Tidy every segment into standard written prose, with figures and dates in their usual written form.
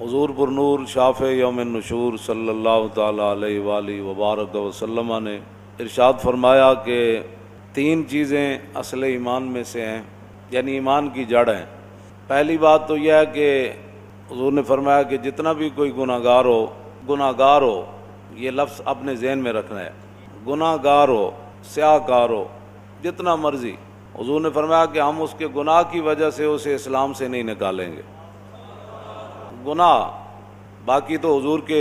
حضور پر نور شافع یوم النشور صلی اللہ تعالیٰ علیہ وآلہ وبارک وسلم نے ارشاد فرمایا کہ 3 چیزیں اصل ایمان میں سے ہیں، یعنی ایمان کی جڑ ہیں۔ پہلی بات تو یہ ہے کہ حضور نے فرمایا کہ جتنا بھی کوئی گناہگار ہو، یہ لفظ اپنے ذہن میں رکھنا ہے، گناہگار ہو، سیاہ کار ہو، جتنا مرضی، حضور نے فرمایا کہ ہم اس کے گناہ کی وجہ سے اسے اسلام سے نہیں نکالیں گے۔ گناہ، باقی تو حضور کے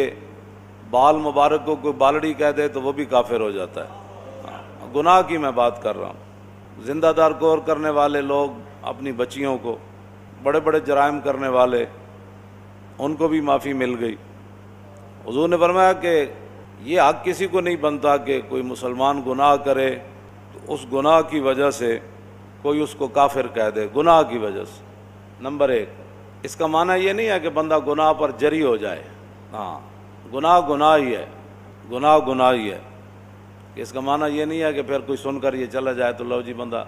بال مبارک کو کوئی بالڑی کہہ دے تو وہ بھی کافر ہو جاتا ہے۔ گناہ کی میں بات کر رہا ہوں۔ زندہ دار کور کرنے والے لوگ، اپنی بچیوں کو، بڑے بڑے جرائم کرنے والے، ان کو بھی معافی مل گئی۔ حضور نے فرمایا کہ یہ حق کسی کو نہیں بنتا کہ کوئی مسلمان گناہ کرے تو اس گناہ کی وجہ سے کوئی اس کو کافر کہہ دے، گناہ کی وجہ سے۔ نمبر 1، اس کا معنی یہ نہیں ہے کہ بندہ گناہ پر جری ہو جائے، ہاں، گناہ ہی ہے، گناہ ہی ہے۔ اس کا معنی یہ نہیں ہے کہ پھر کوئی سن کر یہ چلا جائے تو لو جی بندہ،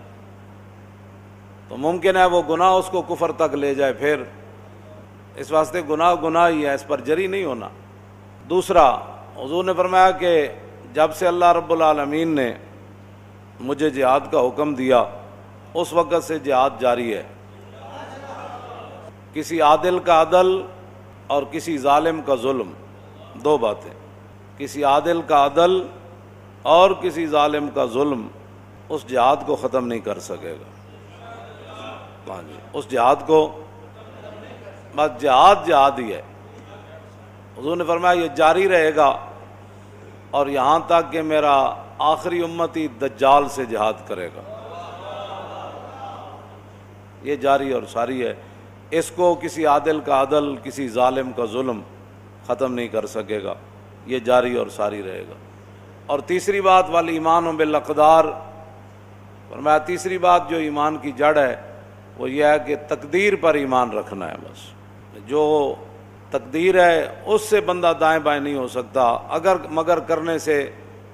تو ممکن ہے وہ گناہ اس کو کفر تک لے جائے، پھر اس واسطے گناہ ہی ہے، اس پر جری نہیں ہونا۔ دوسرا، حضور نے فرمایا کہ جب سے اللہ رب العالمین نے مجھے جہاد کا حکم دیا اس وقت سے جہاد جاری ہے۔ کسی عادل کا عدل اور کسی ظالم کا ظلم، 2 باتیں، کسی عادل کا عدل اور کسی ظالم کا ظلم اس جہاد کو ختم نہیں کر سکے گا۔ ہاں جی، اس جہاد کو، بس جہاد ہی ہے۔ حضور نے فرمایا یہ جاری رہے گا اور یہاں تک کہ میرا آخری امتی دجال سے جہاد کرے گا، یہ جاری اور ساری ہے۔ اس کو کسی عادل کا عدل، کسی ظالم کا ظلم ختم نہیں کر سکے گا، یہ جاری اور ساری رہے گا۔ اور تیسری بات، والایمان بالاقدار، فرمایا تیسری بات جو ایمان کی جڑ ہے وہ یہ ہے کہ تقدیر پر ایمان رکھنا ہے۔ بس جو تقدیر ہے اس سے بندہ دائیں بائیں نہیں ہو سکتا، مگر کرنے سے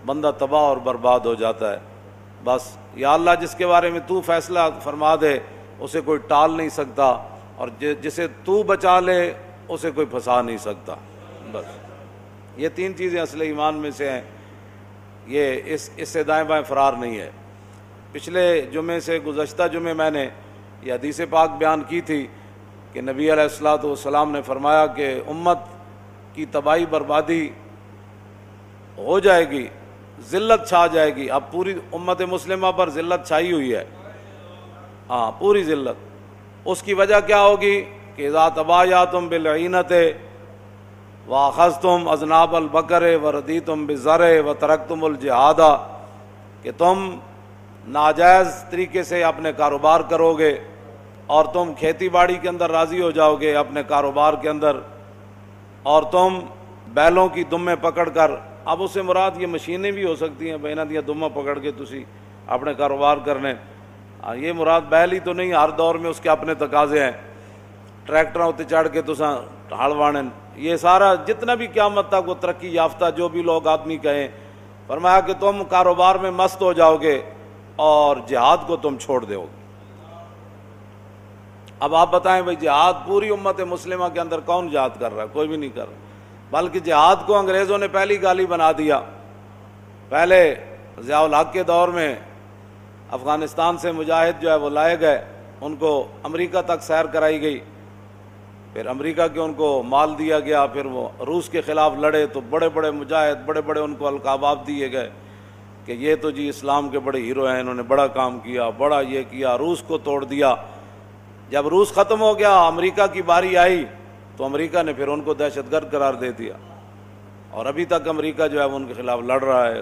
بندہ تباہ اور برباد ہو جاتا ہے۔ بس یا اللہ جس کے بارے میں تو فیصلہ فرما دے اسے کوئی ٹال نہیں سکتا، اور جسے تو بچا لے اسے کوئی پھنسا نہیں سکتا۔ بس یہ 3 چیزیں اصل ایمان میں سے ہیں، یہ اس سے دائیں بائیں فرار نہیں ہے۔ پچھلے جمعے سے گزشتہ جمعے میں نے یہ حدیث پاک بیان کی تھی کہ نبی علیہ الصلوۃ والسلام نے فرمایا کہ امت کی تباہی بربادی ہو جائے گی، ذلت چھا جائے گی۔ اب پوری امت مسلمہ پر ذلت چھائی ہوئی ہے، ہاں، پوری ذلت۔ اس کی وجہ کیا ہوگی کہ اذا تبایعتم بالعینۃ واخذتم اذناب البقر وردیتم بالزرع وترکتم الجہاد، کہ تم ناجائز طریقے سے اپنے کاروبار کرو گے اور تم کھیتی باڑی کے اندر راضی ہو جاؤ گے اپنے کاروبار کے اندر، اور تم بیلوں کی دمیں پکڑ کر، اب اس سے مراد یہ مشینیں بھی ہو سکتی ہیں، بہنا دیا دمہ پکڑ کے تسی اپنے کاروبار کرنے، یہ مراد بیل ہی تو نہیں، ہر دور میں اس کے اپنے تقاضے ہیں، ٹریکٹراں اتنے چڑھ کے تساں ہل وانے، یہ سارا جتنا بھی قیامت تک وہ ترقی یافتہ جو بھی لوگ آدمی کہیں، فرمایا کہ تم کاروبار میں مست ہو جاؤ گے اور جہاد کو تم چھوڑ دو گے۔ اب آپ بتائیں بھائی، جہاد پوری امت مسلمہ کے اندر کون جہاد کر رہا ہے؟ کوئی بھی نہیں کر رہا، بلکہ جہاد کو انگریزوں نے پہلی گالی بنا دیا۔ پہلے ضیاء الحق کے دور میں افغانستان سے مجاہد جو ہے وہ لائے گئے، ان کو امریکہ تک سیر کرائی گئی، پھر امریکہ کے ان کو مال دیا گیا، پھر وہ روس کے خلاف لڑے تو بڑے بڑے مجاہد، بڑے بڑے ان کو القابات دیے گئے کہ یہ تو جی اسلام کے بڑے ہیرو ہیں، انہوں نے بڑا کام کیا، بڑا یہ کیا، روس کو توڑ دیا۔ جب روس ختم ہو گیا، امریکہ کی باری آئی تو امریکہ نے پھر ان کو دہشت گرد قرار دے دیا، اور ابھی تک امریکہ جو ہے وہ ان کے خلاف لڑ رہا ہے،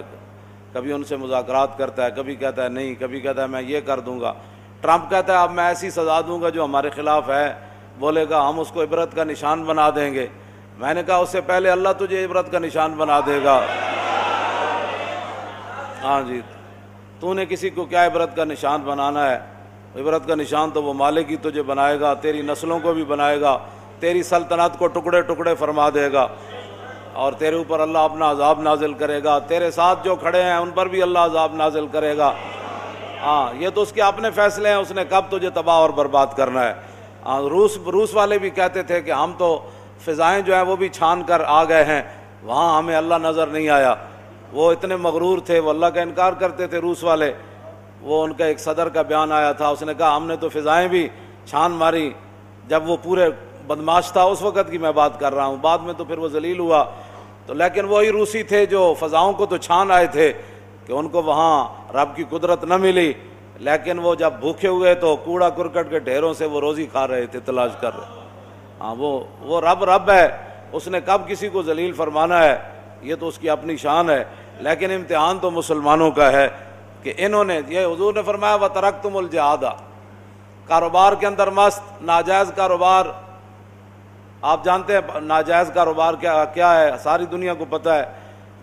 کبھی ان سے مذاکرات کرتا ہے، کبھی کہتا ہے نہیں، کبھی کہتا ہے میں یہ کر دوں گا۔ ٹرمپ کہتا ہے اب میں ایسی سزا دوں گا جو ہمارے خلاف ہے، بولے گا ہم اس کو عبرت کا نشان بنا دیں گے۔ میں نے کہا اس سے پہلے اللہ تجھے عبرت کا نشان بنا دے گا۔ ہاں جی، تو نے کسی کو کیا عبرت کا نشان بنانا ہے؟ عبرت کا نشان تو وہ مالک ہی تجھے بنائے گا، تیری نسلوں کو بھی بنائے گا، تیری سلطنت کو ٹکڑے ٹکڑے فرما دے گا، اور تیرے اوپر اللہ اپنا عذاب نازل کرے گا، تیرے ساتھ جو کھڑے ہیں ان پر بھی اللہ عذاب نازل کرے گا۔ ہاں، یہ تو اس کے اپنے فیصلے ہیں، اس نے کب تجھے تباہ اور برباد کرنا ہے۔ روس والے بھی کہتے تھے کہ ہم تو فضائیں جو ہیں وہ بھی چھان کر آ گئے ہیں، وہاں ہمیں اللہ نظر نہیں آیا۔ وہ اتنے مغرور تھے، وہ اللہ کا انکار کرتے تھے روس والے۔ وہ ان کا ایک صدر کا بیان آیا تھا، اس نے کہا ہم نے تو فضائیں بھی چھان ماری، جب وہ پورے بدماش تھا اس وقت کی میں بات کر رہا ہوں، بعد میں تو پھر وہ ذلیل ہوا۔ تو لیکن وہی روسی تھے جو فضاؤں کو تو چھان آئے تھے کہ ان کو وہاں رب کی قدرت نہ ملی، لیکن وہ جب بھوکے ہوئے تو کوڑا کرکٹ کے ڈھیروں سے وہ روزی کھا رہے تھے، تلاش کر رہے۔ ہاں وہ رب ہے، اس نے کب کسی کو ذلیل فرمانا ہے یہ تو اس کی اپنی شان ہے، لیکن امتحان تو مسلمانوں کا ہے کہ انہوں نے، یہ حضور نے فرمایا وَتَرَكْتُمُ الْجِهَادَ، کاروبار کے اندر مست، ناجائز کاروبار۔ آپ جانتے ہیں ناجائز کاروبار کیا ہے، ساری دنیا کو پتہ ہے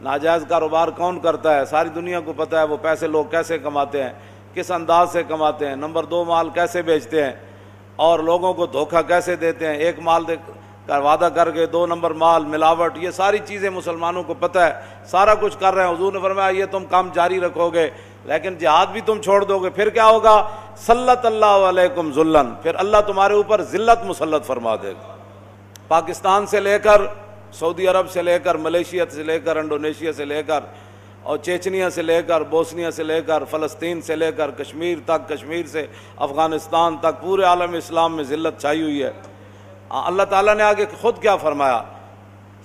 ناجائز کاروبار کون کرتا ہے، ساری دنیا کو پتہ ہے وہ پیسے لوگ کیسے کماتے ہیں، کس انداز سے کماتے ہیں، نمبر 2 مال کیسے بیچتے ہیں اور لوگوں کو دھوکہ کیسے دیتے ہیں، ایک مال کا وعدہ کر کے 2 نمبر مال، ملاوٹ، یہ ساری چیزیں مسلمانوں کو پتہ ہے، سارا کچھ کر رہے ہیں۔ حضور نے فرمایا یہ تم کام جاری رکھو گے لیکن جہاد بھی تم چھوڑ دو گے، پھر کیا ہوگا؟ سلط اللہ علیکم ذلًا، پھر اللہ تمہارے اوپر ذلت مسلط فرما دے گا۔ پاکستان سے لے کر سعودی عرب سے لے کر ملیشیا سے لے کر انڈونیشیا سے لے کر اور چیچنیا سے لے کر بوسنیا سے لے کر فلسطین سے لے کر کشمیر تک، کشمیر سے افغانستان تک، پورے عالم اسلام میں ذلت چھائی ہوئی ہے۔ اللہ تعالیٰ نے آگے خود کیا فرمایا؟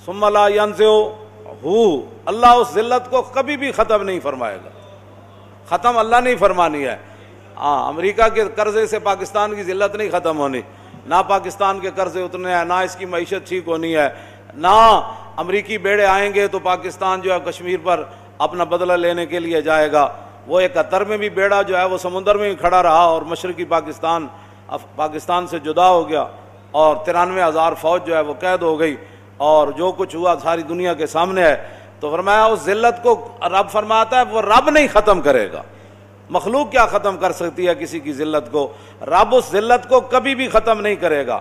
ثم لا ينزعه، اللہ اس ذلت کو کبھی بھی ختم نہیں فرمائے گا، ختم اللہ نہیں فرمانی ہے۔ امریکہ کے قرضے سے پاکستان کی ذلت نہیں ختم ہونی، نہ پاکستان کے قرضے اتنے ہیں، نہ اس کی معیشت ٹھیک ہونی ہے، نہ امریکی بیڑے آئیں گے تو پاکستان جو ہے کشمیر پر اپنا بدلہ لینے کے لیے جائے گا۔ وہ 71 میں بھی بیڑا جو ہے وہ سمندر میں ہی کھڑا رہا اور مشرقی پاکستان سے جدا ہو گیا، اور 93,000 فوج جو ہے وہ قید ہو گئی، اور جو کچھ ہوا ساری دنیا کے سامنے ہے۔ تو فرمایا اس ذلت کو رب فرماتا ہے وہ رب نہیں ختم کرے گا، مخلوق کیا ختم کر سکتی ہے کسی کی ذلت کو؟ رب اس ذلت کو کبھی بھی ختم نہیں کرے گا،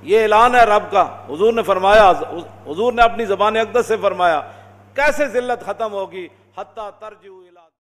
یہ اعلان ہے رب کا۔ حضور نے فرمایا، حضور نے اپنی زبان اقدس سے فرمایا کیسے ذلت ختم ہوگی؟ حتی ترجعوا الی